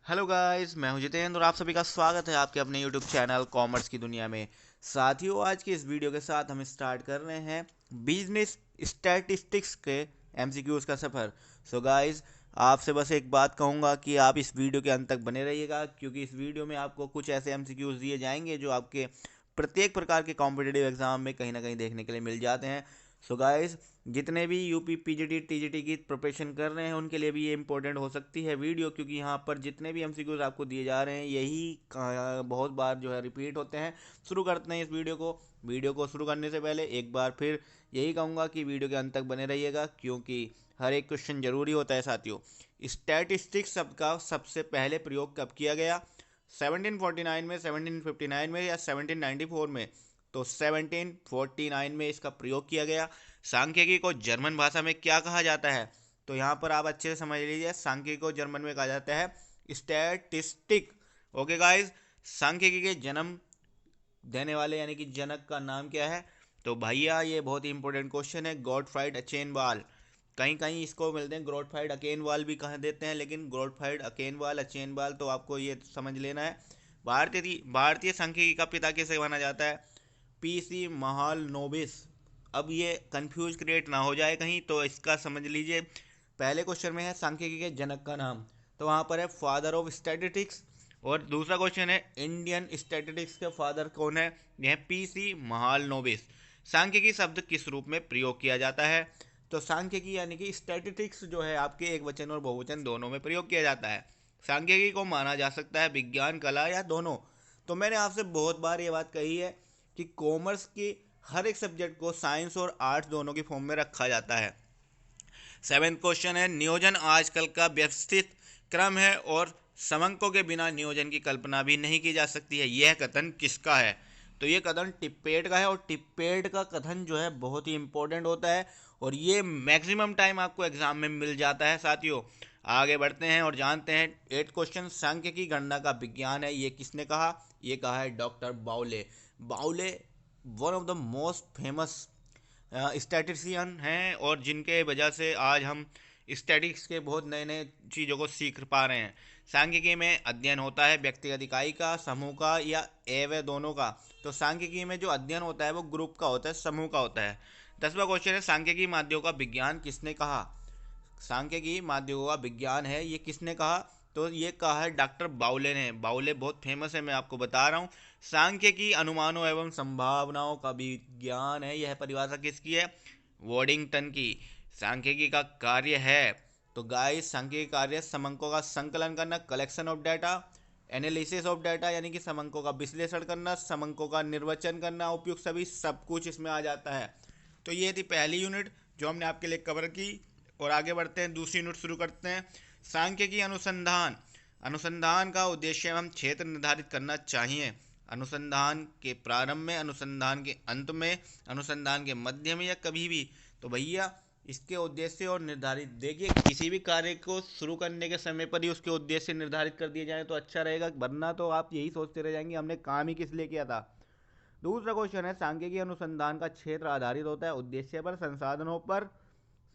Hello guys, मैं हूं जितेंद्र और आप सभी का स्वागत है आपके अपने यूट्यूब चैनल कॉमर्स की दुनिया में। साथियों, आज की इस वीडियो के साथ हम स्टार्ट कर रहे हैं बिजनेस स्टैटिस्टिक्स के एमसीक्यूज का सफ़र। सो गाइस, आपसे बस एक बात कहूंगा कि आप इस वीडियो के अंत तक बने रहिएगा, क्योंकि इस वीडियो में आपको कुछ ऐसे एमसीक्यूज दिए जाएंगे जो आपके प्रत्येक प्रकार के कॉम्पिटेटिव एग्जाम में कहीं ना कहीं देखने के लिए मिल जाते हैं। सो गाइस, जितने भी यूपी पीजीटी टीजीटी की प्रिपरेशन कर रहे हैं उनके लिए भी ये इंपॉर्टेंट हो सकती है वीडियो, क्योंकि यहाँ पर जितने भी एमसीक्यूज आपको दिए जा रहे हैं यही बहुत बार जो है रिपीट होते हैं। शुरू करते हैं इस वीडियो को शुरू करने से पहले एक बार फिर यही कहूँगा कि वीडियो के अंत तक बने रहिएगा, क्योंकि हर एक क्वेश्चन जरूरी होता है। साथियों, स्टैटिस्टिक्स शब्द का सबसे पहले प्रयोग कब किया गया? 1749 में, 1759 में या 1794 में? तो 1749 में इसका प्रयोग किया गया। सांख्यिकी को जर्मन भाषा में क्या कहा जाता है? तो यहाँ पर आप अच्छे से समझ लीजिए, सांख्यिकी को जर्मन में कहा जाता है स्टैटिस्टिक। ओके गाइस, सांख्यिकी के जन्म देने वाले यानी कि जनक का नाम क्या है? तो भैया ये बहुत ही इंपॉर्टेंट क्वेश्चन है, गॉटफ्राइड अचेनवाल। कहीं कहीं इसको मिलते हैं गॉटफ्राइड अकेनवाल भी कह देते हैं, लेकिन गॉटफ्राइड अकेनवाल अचेनवाल तो आपको ये समझ लेना है। भारतीय सांख्यिकी का पिता किसे माना जाता है? पीसी महालनोबिस। अब ये कंफ्यूज क्रिएट ना हो जाए कहीं, तो इसका समझ लीजिए। पहले क्वेश्चन में है सांख्यिकी के जनक का नाम, तो वहाँ पर है फादर ऑफ स्टैटिस्टिक्स। और दूसरा क्वेश्चन है इंडियन स्टैटिस्टिक्स के फादर कौन है? यह पीसी महालनोबिस। सांख्यिकी शब्द किस रूप में प्रयोग किया जाता है? तो सांख्यिकी यानी कि स्टैटिस्टिक्स जो है आपके एक वचन और बहुवचन दोनों में प्रयोग किया जाता है। सांख्यिकी को माना जा सकता है विज्ञान, कला या दोनों। तो मैंने आपसे बहुत बार ये बात कही है कि कॉमर्स की हर एक सब्जेक्ट को साइंस और आर्ट्स दोनों की फॉर्म में रखा जाता है। सेवेंथ क्वेश्चन है, नियोजन आजकल का व्यवस्थित क्रम है और समंकों के बिना नियोजन की कल्पना भी नहीं की जा सकती है। यह कथन किसका है? तो ये कथन टिप्पेट का है, और टिप्पेट का कथन जो है बहुत ही इंपॉर्टेंट होता है और ये मैक्सिमम टाइम आपको एग्जाम में मिल जाता है। साथियों, आगे बढ़ते हैं और जानते हैं एट क्वेश्चन, सांख्यिकी गणना का विज्ञान है, ये किसने कहा? ये कहा है डॉक्टर बाउले। बाउले one of the most famous statistician हैं, और जिनके वजह से आज हम स्टैटिक्स के बहुत नए नए चीज़ों को सीख पा रहे हैं। सांख्यिकी में अध्ययन होता है व्यक्तिगत इकाई का, समूह का या एवं दोनों का। तो सांख्यिकी में जो अध्ययन होता है वो ग्रुप का होता है, समूह का होता है। 10वां क्वेश्चन है, सांख्यिकी माध्यों का विज्ञान किसने कहा? सांख्यिकी माध्यों का विज्ञान है, ये किसने कहा? तो ये कहा है डॉक्टर बाउले ने। बाउले बहुत फेमस है, मैं आपको बता रहा हूँ। सांख्यिकी अनुमानों एवं संभावनाओं का विज्ञान है, यह परिभाषा किसकी है? वॉडिंगटन की। सांख्यिकी का कार्य है, तो गाइस सांख्यिकी कार्य समंकों का संकलन करना, collection of data, analysis of data यानी कि समंकों का विश्लेषण करना, समंकों का निर्वचन करना, उपयुक्त सभी सब कुछ इसमें आ जाता है। तो ये थी पहली यूनिट जो हमने आपके लिए कवर की, और आगे बढ़ते हैं, दूसरी यूनिट शुरू करते हैं। सांख्यिकी अनुसंधान। अनुसंधान का उद्देश्य एवं क्षेत्र निर्धारित करना चाहिए। अनुसंधान के प्रारंभ में, अनुसंधान के अंत में, अनुसंधान के मध्य में या कभी भी। तो भैया इसके उद्देश्य और निर्धारित, देखिए किसी भी कार्य को शुरू करने के समय पर ही उसके उद्देश्य निर्धारित कर दिए जाए तो अच्छा रहेगा, वरना तो आप यही सोचते रह जाएंगे हमने काम ही किस लिए किया था। दूसरा क्वेश्चन है, सांख्यिकी अनुसंधान का क्षेत्र आधारित होता है उद्देश्य पर, संसाधनों पर,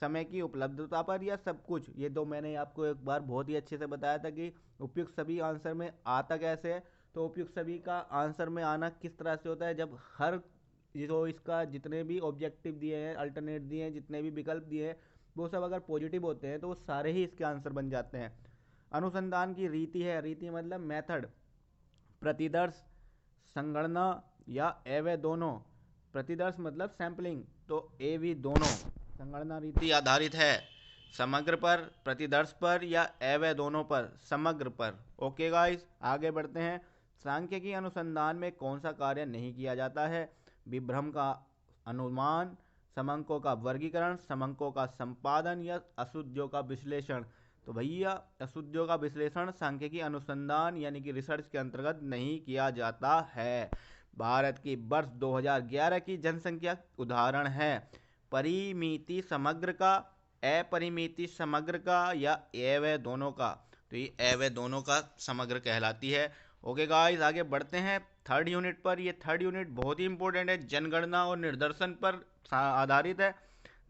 समय की उपलब्धता पर या सब कुछ। ये दो मैंने आपको एक बार बहुत ही अच्छे से बताया था कि उपयुक्त सभी आंसर में आता कैसे है। तो उपयुक्त सभी का आंसर में आना किस तरह से होता है, जब हर जो इसका जितने भी ऑब्जेक्टिव दिए हैं, अल्टरनेट दिए हैं, जितने भी विकल्प दिए हैं, वो सब अगर पॉजिटिव होते हैं तो वो सारे ही इसके आंसर बन जाते हैं। अनुसंधान की रीति है, रीति मतलब मेथड, प्रतिदर्श, संगणना या एवं दोनों। प्रतिदर्श मतलब सैंपलिंग, तो ए भी दोनों। संगणना रीति आधारित है समग्र पर, प्रतिदर्श पर या एवं दोनों पर, समग्र पर। ओके गाइस, आगे बढ़ते हैं। सांख्यिकी अनुसंधान में कौन सा कार्य नहीं किया जाता है? विभ्रम का अनुमान, समंकों का वर्गीकरण, समंकों का संपादन या अशुद्धियों का विश्लेषण। तो भैया अशुद्धियों का विश्लेषण सांख्यिकी अनुसंधान यानी कि रिसर्च के अंतर्गत नहीं किया जाता है। भारत की वर्ष 2011 की जनसंख्या उदाहरण है परिमिति समग्र का, अपरिमिति समग्र का या एवं दोनों का। तो ये एवं दोनों का समग्र कहलाती है। ओके गाइस, आगे बढ़ते हैं थर्ड यूनिट पर। ये थर्ड यूनिट बहुत ही इंपॉर्टेंट है, जनगणना और निर्दर्शन पर आधारित है।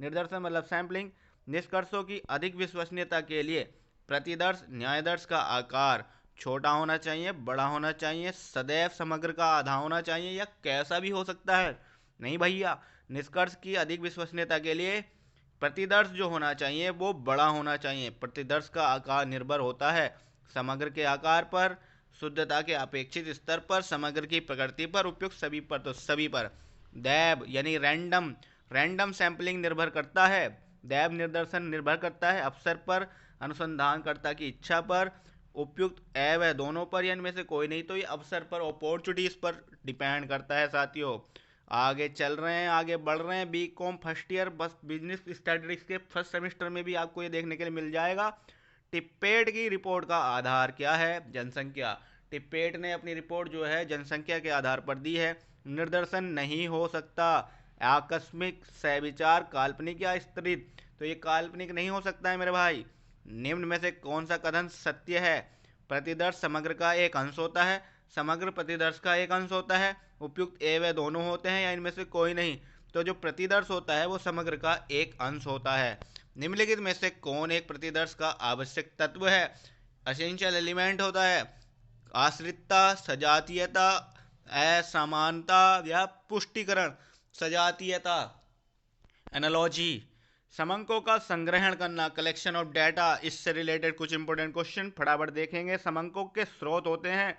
निर्दर्शन मतलब सैंपलिंग। निष्कर्षों की अधिक विश्वसनीयता के लिए प्रतिदर्श न्यायदर्श का आकार छोटा होना चाहिए, बड़ा होना चाहिए, सदैव समग्र का आधा होना चाहिए, या कैसा भी हो सकता है? नहीं भैया, निष्कर्ष की अधिक विश्वसनीयता के लिए प्रतिदर्श जो होना चाहिए वो बड़ा होना चाहिए। प्रतिदर्श का आकार निर्भर होता है समग्र के आकार पर, शुद्धता के अपेक्षित स्तर पर, समग्र की प्रकृति पर, उपयुक्त सभी पर। तो सभी पर। दैव यानी रैंडम सैंपलिंग निर्भर करता है। दैव निर्दर्शन निर्भर करता है अवसर पर, अनुसंधानकर्ता की इच्छा पर, उपयुक्त एवं दोनों पर, या इनमें से कोई नहीं। तो ये अवसर पर, अपॉर्चुनिटीज पर डिपेंड करता है साथियों। आगे चल रहे हैं, आगे बढ़ रहे हैं। बीकॉम फर्स्ट ईयर बस बिजनेस स्टैटिस्टिक्स के फर्स्ट सेमेस्टर में भी आपको ये देखने के लिए मिल जाएगा। टिप्पेट की रिपोर्ट का आधार क्या है? जनसंख्या। टिप्पेट ने अपनी रिपोर्ट जो है जनसंख्या के आधार पर दी है। निर्दर्शन नहीं हो सकता। आकस्मिक, सविचार, काल्पनिक या स्तरित। तो ये काल्पनिक नहीं हो सकता है मेरे भाई। निम्न में से कौन सा कथन सत्य है? प्रतिदर्श समग्र का एक अंश होता है, समग्र प्रतिदर्श का एक अंश होता है, उपयुक्त ए व दोनों होते हैं, या इनमें से कोई नहीं। तो जो प्रतिदर्श होता है वो समग्र का एक अंश होता है। निम्नलिखित में से कौन एक प्रतिदर्श का आवश्यक तत्व है? एसेंशियल एलिमेंट होता है। आश्रितता, सजातीयता, असमानता या पुष्टिकरण। सजातीयता, एनालॉजी, समंकों का संग्रहण करना, कलेक्शन ऑफ डाटा। इससे रिलेटेड कुछ इंपॉर्टेंट क्वेश्चन फटाफट देखेंगे। समंकों के स्रोत होते हैं,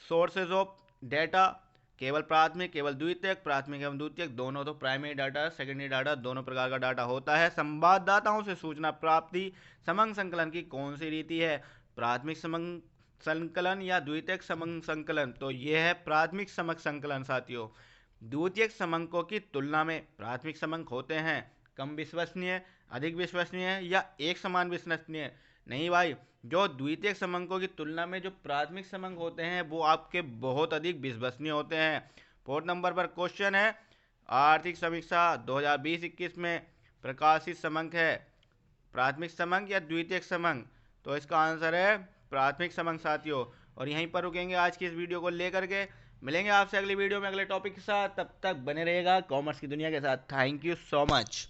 सोर्सेज ऑफ डाटा, केवल प्राथमिक, केवल द्वितीयक, प्राथमिक एवं द्वितीयक दोनों। तो प्राइमरी डाटा, सेकेंडरी डाटा, दोनों प्रकार का डाटा होता है। संवाददाताओं से सूचना प्राप्ति। समंग संकलन की कौन सी रीति है? प्राथमिक समंग संकलन या द्वितीयक समंग संकलन? तो यह है प्राथमिक समक संकलन साथियों। द्वितीयक समंकों की तुलना में प्राथमिक समंक होते हैं कम विश्वसनीय, अधिक विश्वसनीय, या एक समान विश्वसनीय? नहीं भाई, जो द्वितीयक समंकों की तुलना में जो प्राथमिक समंक होते हैं वो आपके बहुत अधिक विश्वसनीय होते हैं। 4 नंबर पर क्वेश्चन है, आर्थिक समीक्षा 2020-21 में प्रकाशित समंक है प्राथमिक समंक या द्वितीयक समंक? तो इसका आंसर है प्राथमिक समंक साथियों। और यहीं पर रुकेंगे आज की इस वीडियो को लेकर के। मिलेंगे आपसे अगली वीडियो में अगले टॉपिक के साथ। तब तक बने रहेगा कॉमर्स की दुनिया के साथ। Thank you so much.